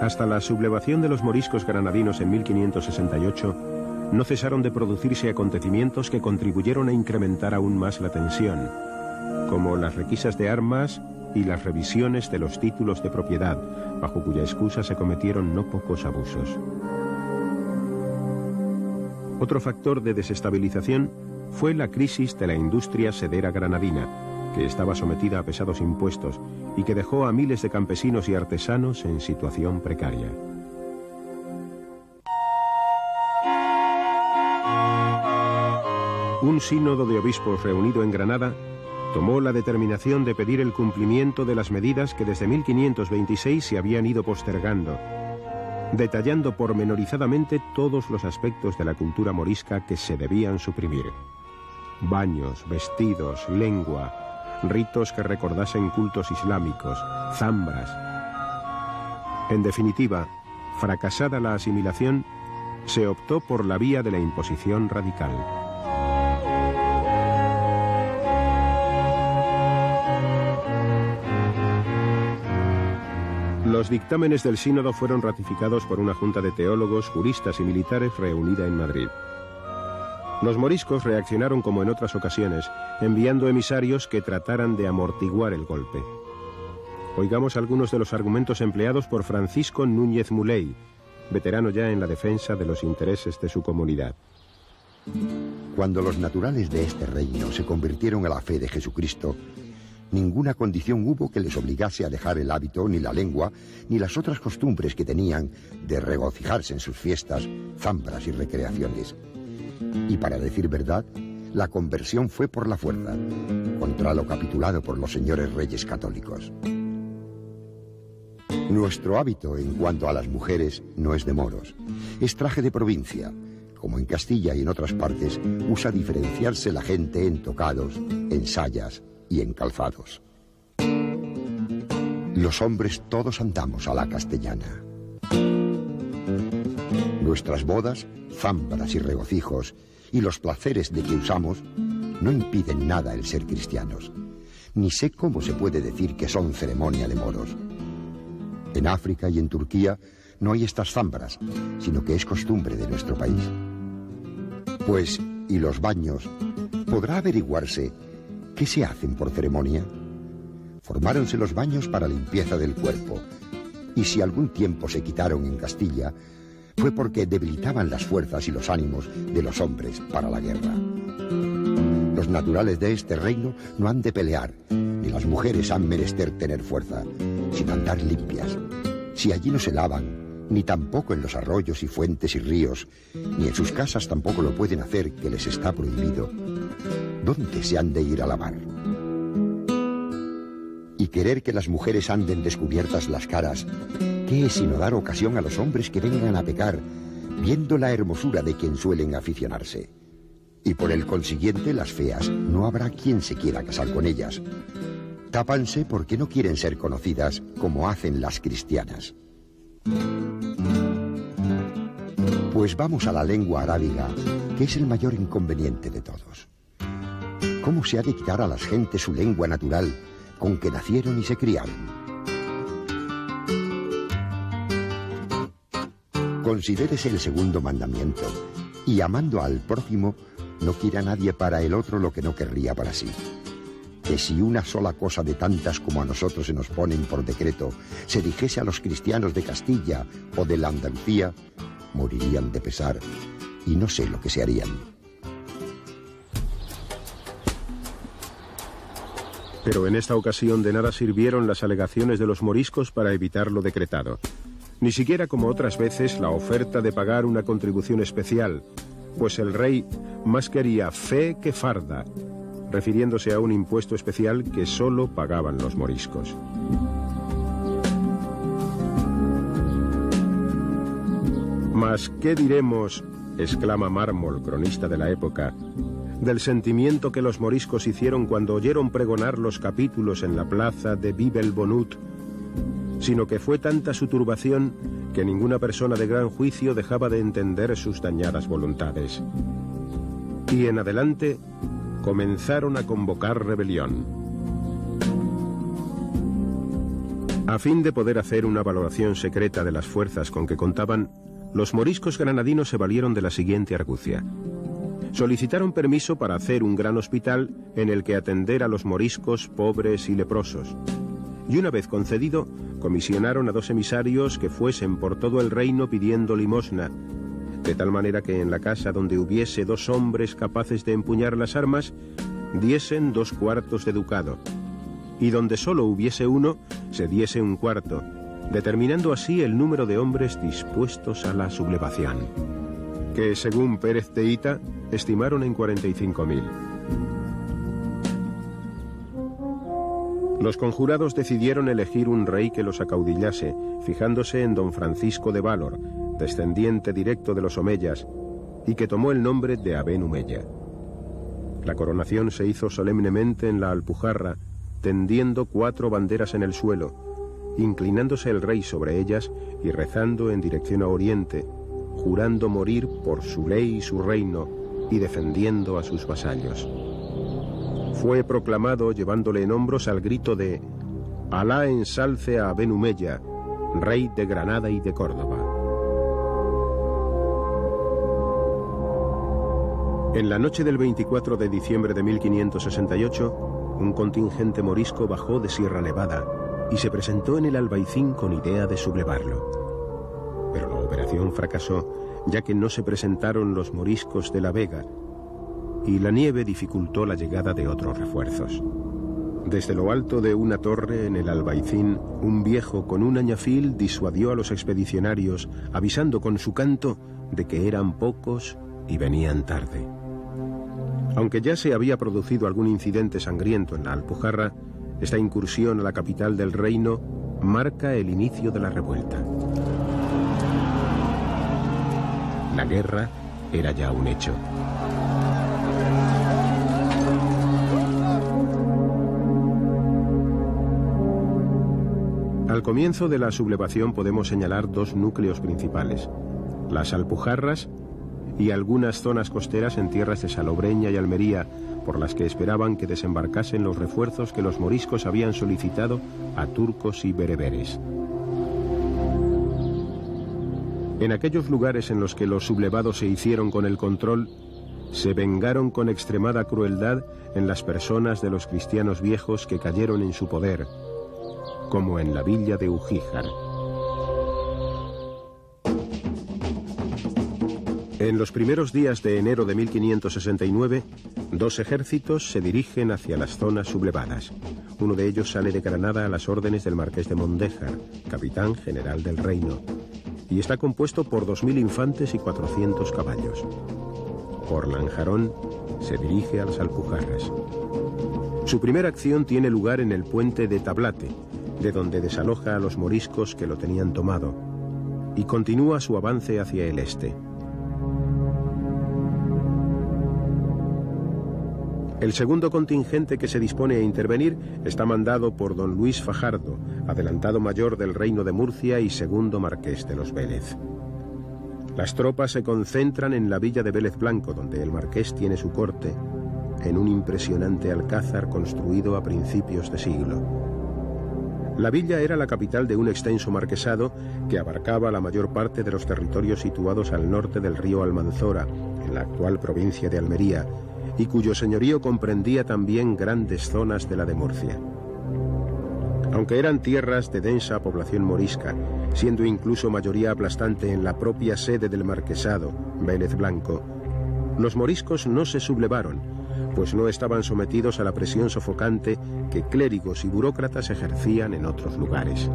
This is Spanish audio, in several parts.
Hasta la sublevación de los moriscos granadinos en 1568, no cesaron de producirse acontecimientos que contribuyeron a incrementar aún más la tensión, como las requisas de armas y las revisiones de los títulos de propiedad, bajo cuya excusa se cometieron no pocos abusos. Otro factor de desestabilización fue la crisis de la industria sedera granadina, que estaba sometida a pesados impuestos y que dejó a miles de campesinos y artesanos en situación precaria. Un sínodo de obispos reunido en Granada tomó la determinación de pedir el cumplimiento de las medidas que desde 1526 se habían ido postergando, detallando pormenorizadamente todos los aspectos de la cultura morisca que se debían suprimir: baños, vestidos, lengua, ritos que recordasen cultos islámicos, zambras. En definitiva, fracasada la asimilación, se optó por la vía de la imposición radical. Los dictámenes del sínodo fueron ratificados por una junta de teólogos, juristas y militares reunida en Madrid. Los moriscos reaccionaron como en otras ocasiones, enviando emisarios que trataran de amortiguar el golpe. Oigamos algunos de los argumentos empleados por Francisco Núñez Muley, veterano ya en la defensa de los intereses de su comunidad. Cuando los naturales de este reino se convirtieron a la fe de Jesucristo, ninguna condición hubo que les obligase a dejar el hábito, ni la lengua, ni las otras costumbres que tenían de regocijarse en sus fiestas, zambras y recreaciones. Y para decir verdad, la conversión fue por la fuerza, contra lo capitulado por los señores reyes católicos. Nuestro hábito en cuanto a las mujeres no es de moros, es traje de provincia. Como en Castilla y en otras partes, usa diferenciarse la gente en tocados, en sayas y en calzados. Los hombres todos andamos a la castellana. Nuestras bodas, zambras y regocijos, y los placeres de que usamos, no impiden nada el ser cristianos. Ni sé cómo se puede decir que son ceremonia de moros. En África y en Turquía no hay estas zambras, sino que es costumbre de nuestro país. Pues, ¿y los baños? ¿Podrá averiguarse qué se hacen por ceremonia? Formáronse los baños para limpieza del cuerpo, y si algún tiempo se quitaron en Castilla, fue porque debilitaban las fuerzas y los ánimos de los hombres para la guerra. Los naturales de este reino no han de pelear, ni las mujeres han menester tener fuerza, sino andar limpias. Si allí no se lavan, ni tampoco en los arroyos y fuentes y ríos, ni en sus casas tampoco lo pueden hacer, que les está prohibido, ¿dónde se han de ir a lavar? Y querer que las mujeres anden descubiertas las caras, ¿qué es sino dar ocasión a los hombres que vengan a pecar, viendo la hermosura de quien suelen aficionarse. Y por el consiguiente, las feas no habrá quien se quiera casar con ellas. Tápanse porque no quieren ser conocidas como hacen las cristianas. Pues vamos a la lengua arábiga, que es el mayor inconveniente de todos. ¿Cómo se ha de quitar a las gentes su lengua natural, con que nacieron y se criaron? Considérese el segundo mandamiento, y amando al prójimo, no quiera nadie para el otro lo que no querría para sí. Que si una sola cosa de tantas como a nosotros se nos ponen por decreto se dijese a los cristianos de Castilla o de la Andalucía, morirían de pesar y no sé lo que se harían. Pero en esta ocasión de nada sirvieron las alegaciones de los moriscos para evitar lo decretado. Ni siquiera como otras veces la oferta de pagar una contribución especial, pues el rey más quería fe que farda, refiriéndose a un impuesto especial que solo pagaban los moriscos. Mas, ¿qué diremos?, exclama Mármol, cronista de la época, del sentimiento que los moriscos hicieron cuando oyeron pregonar los capítulos en la plaza de Bibel Bonut, sino que fue tanta su turbación que ninguna persona de gran juicio dejaba de entender sus dañadas voluntades. Y en adelante comenzaron a convocar rebelión. A fin de poder hacer una valoración secreta de las fuerzas con que contaban, los moriscos granadinos se valieron de la siguiente argucia. Solicitaron permiso para hacer un gran hospital en el que atender a los moriscos pobres y leprosos. Y una vez concedido, comisionaron a 2 emisarios que fuesen por todo el reino pidiendo limosna, de tal manera que en la casa donde hubiese 2 hombres capaces de empuñar las armas, diesen 2 cuartos de ducado, y donde solo hubiese uno, se diese 1 cuarto, determinando así el número de hombres dispuestos a la sublevación, que según Pérez de Hita, estimaron en 45.000. Los conjurados decidieron elegir un rey que los acaudillase, fijándose en don Francisco de Valor, descendiente directo de los omeyas, y que tomó el nombre de Aben Humeya. La coronación se hizo solemnemente en la Alpujarra, tendiendo 4 banderas en el suelo, inclinándose el rey sobre ellas y rezando en dirección a Oriente, jurando morir por su ley y su reino y defendiendo a sus vasallos. Fue proclamado llevándole en hombros al grito de «Alá ensalce a Aben Humeya, rey de Granada y de Córdoba». En la noche del 24 de diciembre de 1568, un contingente morisco bajó de Sierra Nevada y se presentó en el Albaicín con idea de sublevarlo. Pero la operación fracasó, ya que no se presentaron los moriscos de la Vega, y la nieve dificultó la llegada de otros refuerzos. Desde lo alto de una torre en el Albaicín, un viejo con un añafil disuadió a los expedicionarios, avisando con su canto de que eran pocos y venían tarde. Aunque ya se había producido algún incidente sangriento en la Alpujarra, esta incursión a la capital del reino marca el inicio de la revuelta. La guerra era ya un hecho. Al comienzo de la sublevación podemos señalar 2 núcleos principales: las Alpujarras y algunas zonas costeras en tierras de Salobreña y Almería, por las que esperaban que desembarcasen los refuerzos que los moriscos habían solicitado a turcos y bereberes. En aquellos lugares en los que los sublevados se hicieron con el control, se vengaron con extremada crueldad en las personas de los cristianos viejos que cayeron en su poder, como en la villa de Ugíjar. En los primeros días de enero de 1569, 2 ejércitos se dirigen hacia las zonas sublevadas. Uno de ellos sale de Granada a las órdenes del marqués de Mondéjar, capitán general del reino, y está compuesto por 2.000 infantes y 400 caballos. Por Lanjarón se dirige a las Alpujarras. Su primera acción tiene lugar en el puente de Tablate, de donde desaloja a los moriscos que lo tenían tomado, y continúa su avance hacia el este. El segundo contingente que se dispone a intervenir está mandado por don Luis Fajardo, adelantado mayor del Reino de Murcia y segundo marqués de los Vélez. Las tropas se concentran en la villa de Vélez Blanco, donde el marqués tiene su corte, en un impresionante alcázar construido a principios de siglo. La villa era la capital de un extenso marquesado que abarcaba la mayor parte de los territorios situados al norte del río Almanzora, en la actual provincia de Almería, y cuyo señorío comprendía también grandes zonas de la de Murcia. Aunque eran tierras de densa población morisca, siendo incluso mayoría aplastante en la propia sede del marquesado, Vélez Blanco, los moriscos no se sublevaron, pues no estaban sometidos a la presión sofocante que clérigos y burócratas ejercían en otros lugares.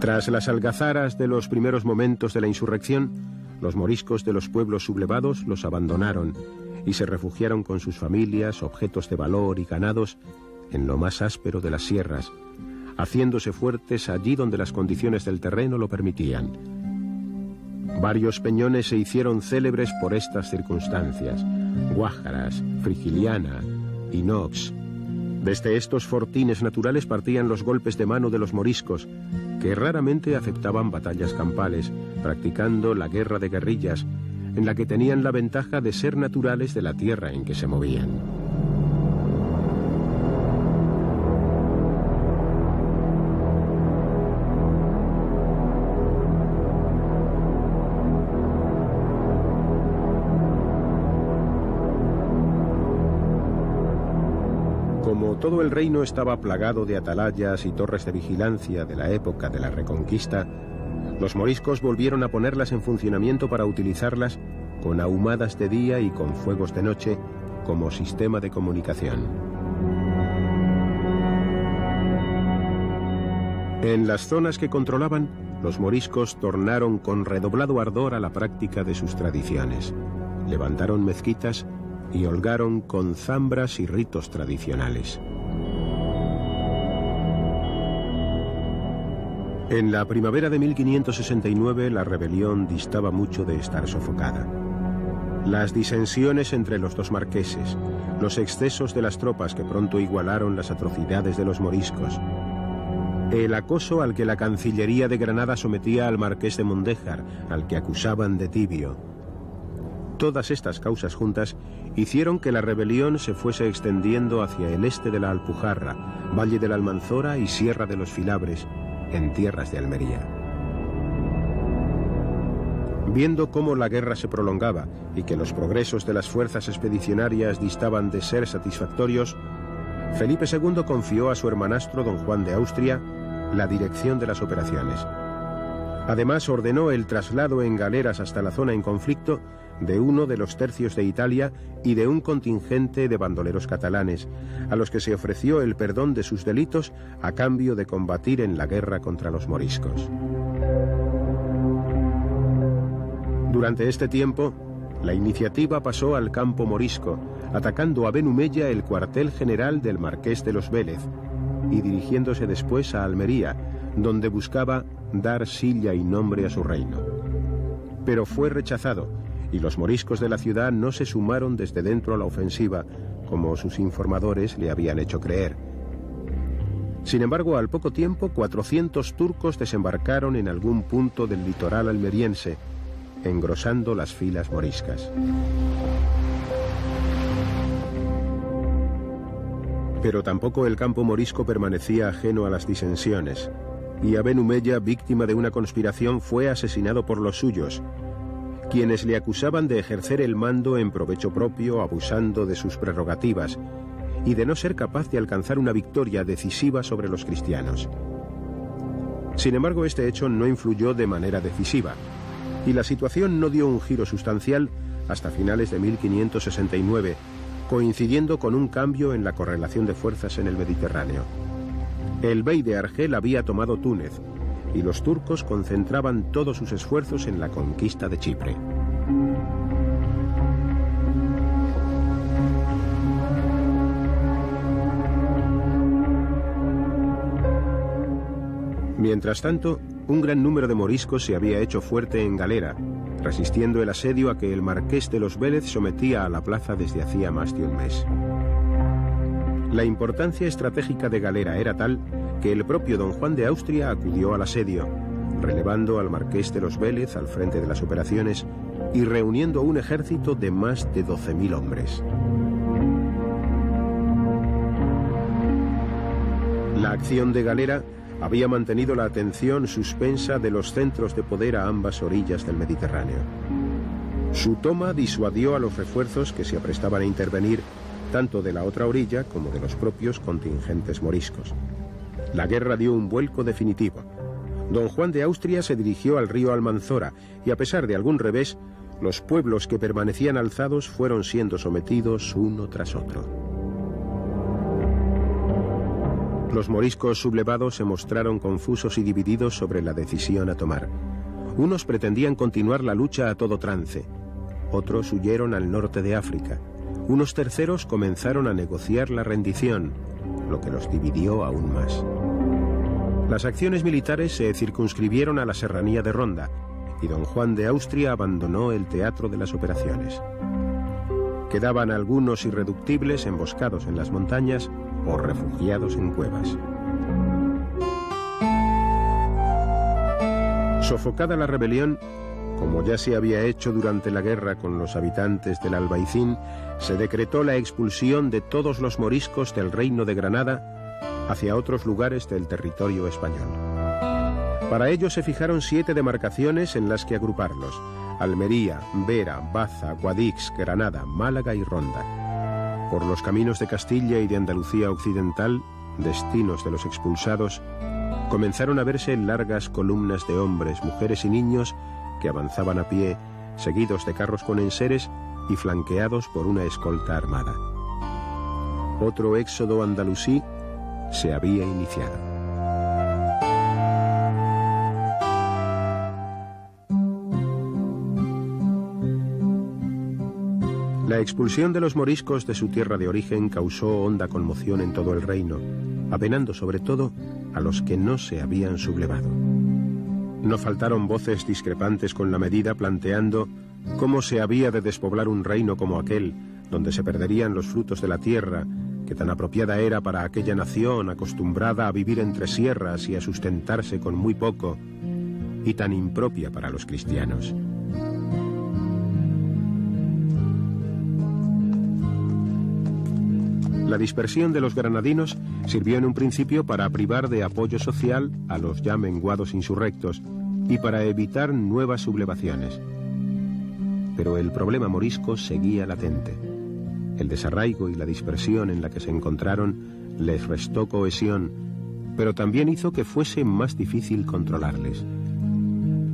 Tras las algazaras de los primeros momentos de la insurrección, los moriscos de los pueblos sublevados los abandonaron y se refugiaron con sus familias, objetos de valor y ganados en lo más áspero de las sierras, haciéndose fuertes allí donde las condiciones del terreno lo permitían. Varios peñones se hicieron célebres por estas circunstancias: Guájaras, Frigiliana, Inox. Desde estos fortines naturales partían los golpes de mano de los moriscos, que raramente aceptaban batallas campales, practicando la guerra de guerrillas, en la que tenían la ventaja de ser naturales de la tierra en que se movían. Como todo el reino estaba plagado de atalayas y torres de vigilancia de la época de la Reconquista, los moriscos volvieron a ponerlas en funcionamiento para utilizarlas con ahumadas de día y con fuegos de noche como sistema de comunicación. En las zonas que controlaban, los moriscos tornaron con redoblado ardor a la práctica de sus tradiciones. Levantaron mezquitas y holgaron con zambras y ritos tradicionales. En la primavera de 1569 la rebelión distaba mucho de estar sofocada. Las disensiones entre los dos marqueses, los excesos de las tropas que pronto igualaron las atrocidades de los moriscos, el acoso al que la Cancillería de Granada sometía al marqués de Mondéjar, al que acusaban de tibio. Todas estas causas juntas hicieron que la rebelión se fuese extendiendo hacia el este de la Alpujarra, Valle de la Almanzora y Sierra de los Filabres, en tierras de Almería. Viendo cómo la guerra se prolongaba y que los progresos de las fuerzas expedicionarias distaban de ser satisfactorios, Felipe II confió a su hermanastro don Juan de Austria la dirección de las operaciones. Además, ordenó el traslado en galeras hasta la zona en conflicto de uno de los tercios de Italia y de un contingente de bandoleros catalanes, a los que se ofreció el perdón de sus delitos a cambio de combatir en la guerra contra los moriscos. Durante este tiempo, la iniciativa pasó al campo morisco, atacando a Benumella el cuartel general del marqués de los Vélez, y dirigiéndose después a Almería, donde buscaba dar silla y nombre a su reino. Pero fue rechazado, y los moriscos de la ciudad no se sumaron desde dentro a la ofensiva, como sus informadores le habían hecho creer. Sin embargo, al poco tiempo, 400 turcos desembarcaron en algún punto del litoral almeriense, engrosando las filas moriscas. Pero tampoco el campo morisco permanecía ajeno a las disensiones, y Aben Humeya, víctima de una conspiración, fue asesinado por los suyos, quienes le acusaban de ejercer el mando en provecho propio, abusando de sus prerrogativas, y de no ser capaz de alcanzar una victoria decisiva sobre los cristianos. Sin embargo, este hecho no influyó de manera decisiva, y la situación no dio un giro sustancial hasta finales de 1569, coincidiendo con un cambio en la correlación de fuerzas en el Mediterráneo. El bey de Argel había tomado Túnez, y los turcos concentraban todos sus esfuerzos en la conquista de Chipre. Mientras tanto, un gran número de moriscos se había hecho fuerte en Galera, resistiendo el asedio a que el marqués de los Vélez sometía a la plaza desde hacía más de un mes. La importancia estratégica de Galera era tal que el propio don Juan de Austria acudió al asedio, relevando al marqués de los Vélez al frente de las operaciones y reuniendo un ejército de más de 12.000 hombres. La acción de Galera había mantenido la atención suspensa de los centros de poder a ambas orillas del Mediterráneo. Su toma disuadió a los refuerzos que se aprestaban a intervenir tanto de la otra orilla como de los propios contingentes moriscos. La guerra dio un vuelco definitivo. Don Juan de Austria se dirigió al río Almanzora y, a pesar de algún revés, los pueblos que permanecían alzados fueron siendo sometidos uno tras otro. Los moriscos sublevados se mostraron confusos y divididos sobre la decisión a tomar. Unos pretendían continuar la lucha a todo trance, otros huyeron al norte de África, unos terceros comenzaron a negociar la rendición, lo que los dividió aún más. Las acciones militares se circunscribieron a la serranía de Ronda, y don Juan de Austria abandonó el teatro de las operaciones. Quedaban algunos irreductibles emboscados en las montañas o refugiados en cuevas. Sofocada la rebelión, como ya se había hecho durante la guerra con los habitantes del Albaicín, se decretó la expulsión de todos los moriscos del Reino de Granada hacia otros lugares del territorio español. Para ello se fijaron 7 demarcaciones en las que agruparlos: Almería, Vera, Baza, Guadix, Granada, Málaga y Ronda. Por los caminos de Castilla y de Andalucía Occidental, destinos de los expulsados, comenzaron a verse largas columnas de hombres, mujeres y niños que avanzaban a pie, seguidos de carros con enseres y flanqueados por una escolta armada. Otro éxodo andalusí se había iniciado. La expulsión de los moriscos de su tierra de origen causó honda conmoción en todo el reino, apenando sobre todo a los que no se habían sublevado. No faltaron voces discrepantes con la medida planteando cómo se había de despoblar un reino como aquel, donde se perderían los frutos de la tierra, que tan apropiada era para aquella nación acostumbrada a vivir entre sierras y a sustentarse con muy poco, y tan impropia para los cristianos. La dispersión de los granadinos sirvió en un principio para privar de apoyo social a los ya menguados insurrectos y para evitar nuevas sublevaciones. Pero el problema morisco seguía latente. El desarraigo y la dispersión en la que se encontraron les restó cohesión, pero también hizo que fuese más difícil controlarles.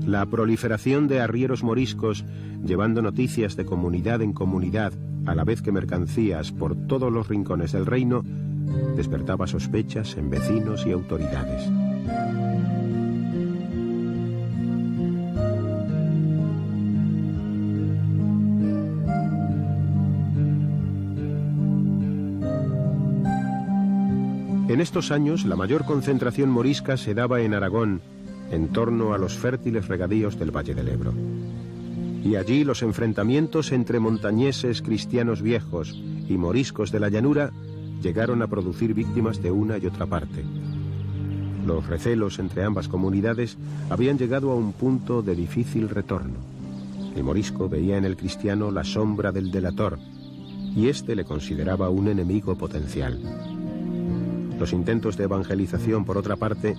La proliferación de arrieros moriscos, llevando noticias de comunidad en comunidad, a la vez que mercancías por todos los rincones del reino, despertaba sospechas en vecinos y autoridades. En estos años, la mayor concentración morisca se daba en Aragón, en torno a los fértiles regadíos del Valle del Ebro. Y allí los enfrentamientos entre montañeses cristianos viejos y moriscos de la llanura llegaron a producir víctimas de una y otra parte. Los recelos entre ambas comunidades habían llegado a un punto de difícil retorno. El morisco veía en el cristiano la sombra del delator, y éste le consideraba un enemigo potencial. Los intentos de evangelización, por otra parte,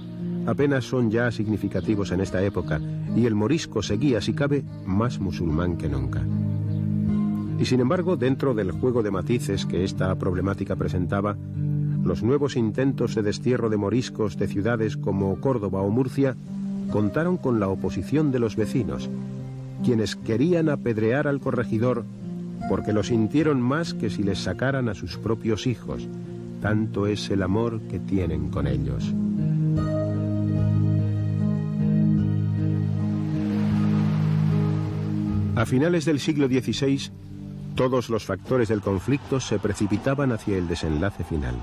apenas son ya significativos en esta época, y el morisco seguía, si cabe, más musulmán que nunca. Y sin embargo, dentro del juego de matices que esta problemática presentaba, los nuevos intentos de destierro de moriscos de ciudades como Córdoba o Murcia contaron con la oposición de los vecinos, quienes querían apedrear al corregidor porque lo sintieron más que si les sacaran a sus propios hijos. Tanto es el amor que tienen con ellos. A finales del siglo XVI, todos los factores del conflicto se precipitaban hacia el desenlace final.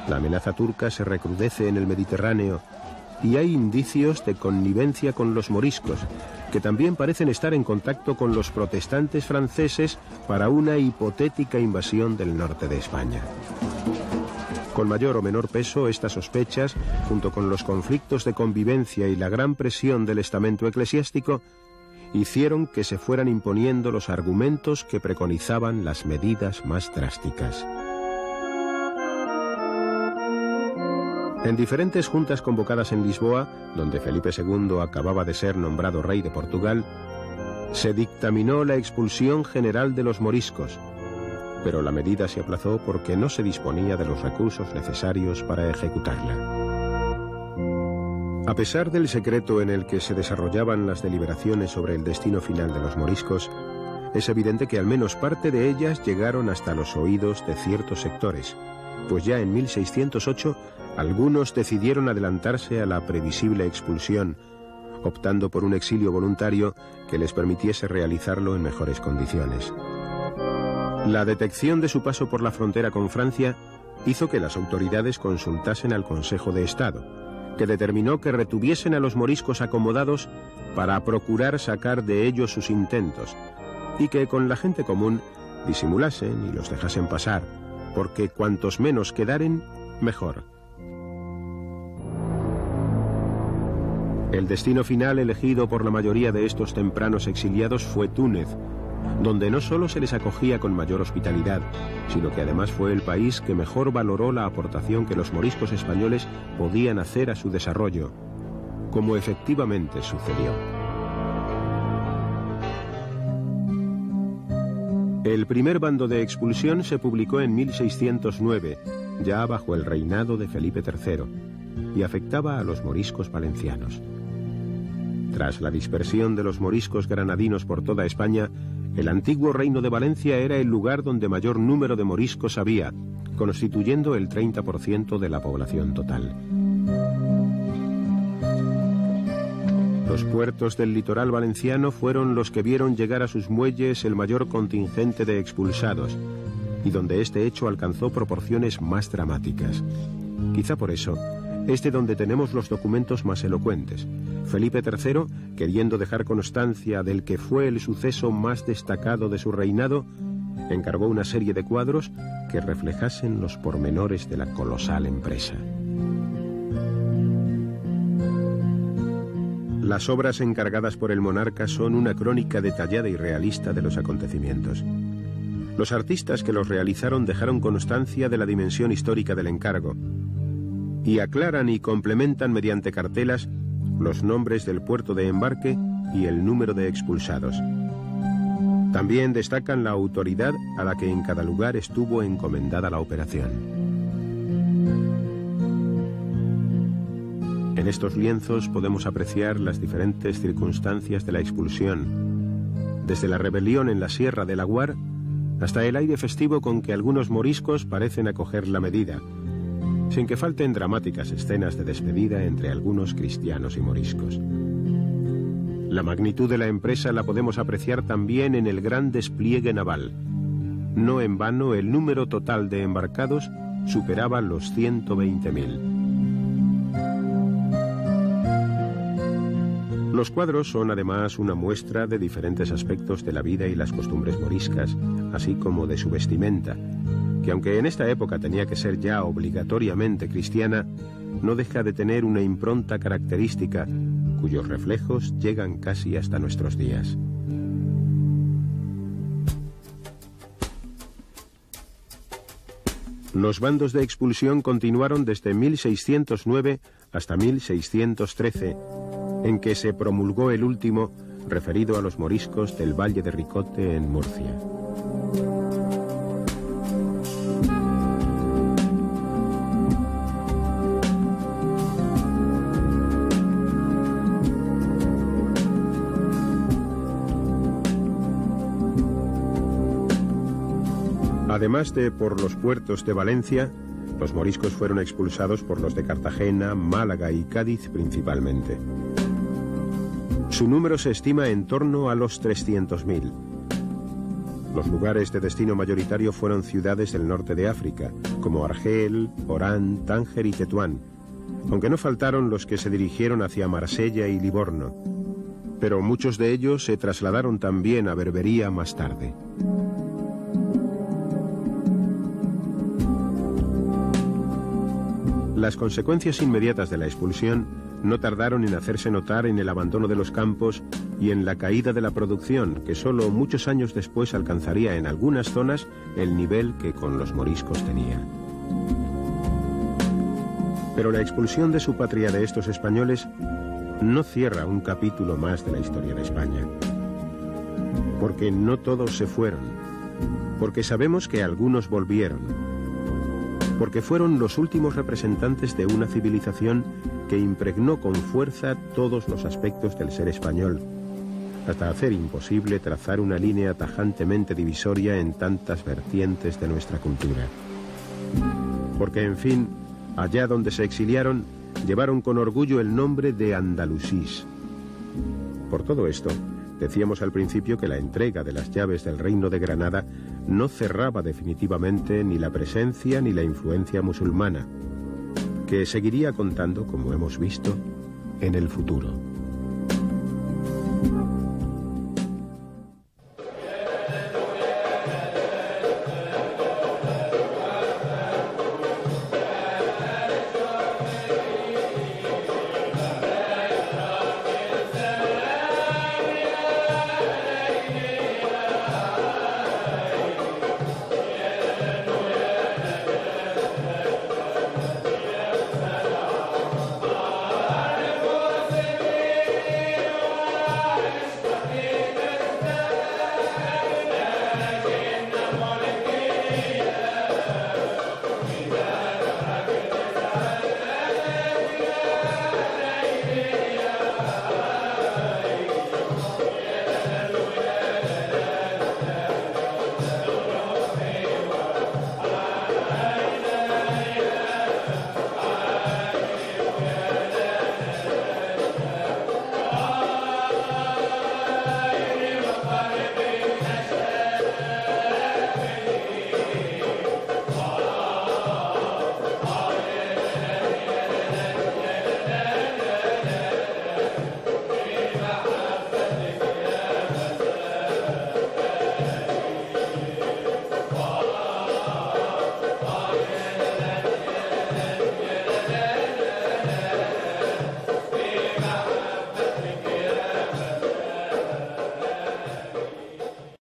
La amenaza turca se recrudece en el Mediterráneo y hay indicios de connivencia con los moriscos, que también parecen estar en contacto con los protestantes franceses para una hipotética invasión del norte de España. Con mayor o menor peso, estas sospechas, junto con los conflictos de convivencia y la gran presión del estamento eclesiástico, hicieron que se fueran imponiendo los argumentos que preconizaban las medidas más drásticas. En diferentes juntas convocadas en Lisboa, donde Felipe II acababa de ser nombrado rey de Portugal, se dictaminó la expulsión general de los moriscos, pero la medida se aplazó porque no se disponía de los recursos necesarios para ejecutarla. A pesar del secreto en el que se desarrollaban las deliberaciones sobre el destino final de los moriscos, es evidente que al menos parte de ellas llegaron hasta los oídos de ciertos sectores, pues ya en 1608 algunos decidieron adelantarse a la previsible expulsión, optando por un exilio voluntario que les permitiese realizarlo en mejores condiciones. La detección de su paso por la frontera con Francia hizo que las autoridades consultasen al Consejo de Estado, que determinó que retuviesen a los moriscos acomodados para procurar sacar de ellos sus intentos, y que con la gente común disimulasen y los dejasen pasar, porque cuantos menos quedaren, mejor. El destino final elegido por la mayoría de estos tempranos exiliados fue Túnez, donde no solo se les acogía con mayor hospitalidad, sino que además fue el país que mejor valoró la aportación que los moriscos españoles podían hacer a su desarrollo, como efectivamente sucedió. El primer bando de expulsión se publicó en 1609, ya bajo el reinado de Felipe III, y afectaba a los moriscos valencianos. Tras la dispersión de los moriscos granadinos por toda España, el antiguo reino de Valencia era el lugar donde mayor número de moriscos había, constituyendo el 30% de la población total. Los puertos del litoral valenciano fueron los que vieron llegar a sus muelles el mayor contingente de expulsados, y donde este hecho alcanzó proporciones más dramáticas. Quizá por eso, es de donde tenemos los documentos más elocuentes. Felipe III, queriendo dejar constancia del que fue el suceso más destacado de su reinado, encargó una serie de cuadros que reflejasen los pormenores de la colosal empresa. Las obras encargadas por el monarca son una crónica detallada y realista de los acontecimientos. Los artistas que los realizaron dejaron constancia de la dimensión histórica del encargo y aclaran y complementan mediante cartelas los nombres del puerto de embarque y el número de expulsados. También destacan la autoridad a la que en cada lugar estuvo encomendada la operación. En estos lienzos podemos apreciar las diferentes circunstancias de la expulsión, desde la rebelión en la Sierra del Aguar hasta el aire festivo con que algunos moriscos parecen acoger la medida, sin que falten dramáticas escenas de despedida entre algunos cristianos y moriscos. La magnitud de la empresa la podemos apreciar también en el gran despliegue naval. No en vano, el número total de embarcados superaba los 120.000. Los cuadros son además una muestra de diferentes aspectos de la vida y las costumbres moriscas, así como de su vestimenta, que aunque en esta época tenía que ser ya obligatoriamente cristiana, no deja de tener una impronta característica, cuyos reflejos llegan casi hasta nuestros días. Los bandos de expulsión continuaron desde 1609 hasta 1613, en que se promulgó el último, referido a los moriscos del Valle de Ricote en Murcia. Además de por los puertos de Valencia, los moriscos fueron expulsados por los de Cartagena, Málaga y Cádiz principalmente. Su número se estima en torno a los 300.000. Los lugares de destino mayoritario fueron ciudades del norte de África, como Argel, Orán, Tánger y Tetuán, aunque no faltaron los que se dirigieron hacia Marsella y Livorno, pero muchos de ellos se trasladaron también a Berbería más tarde. Las consecuencias inmediatas de la expulsión no tardaron en hacerse notar en el abandono de los campos y en la caída de la producción, que solo muchos años después alcanzaría en algunas zonas el nivel que con los moriscos tenía. Pero la expulsión de su patria de estos españoles no cierra un capítulo más de la historia de España. Porque no todos se fueron, porque sabemos que algunos volvieron, porque fueron los últimos representantes de una civilización que impregnó con fuerza todos los aspectos del ser español, hasta hacer imposible trazar una línea tajantemente divisoria en tantas vertientes de nuestra cultura. Porque, en fin, allá donde se exiliaron, llevaron con orgullo el nombre de andalusís. Por todo esto, decíamos al principio que la entrega de las llaves del Reino de Granada no cerraba definitivamente ni la presencia ni la influencia musulmana, que seguiría contando, como hemos visto, en el futuro.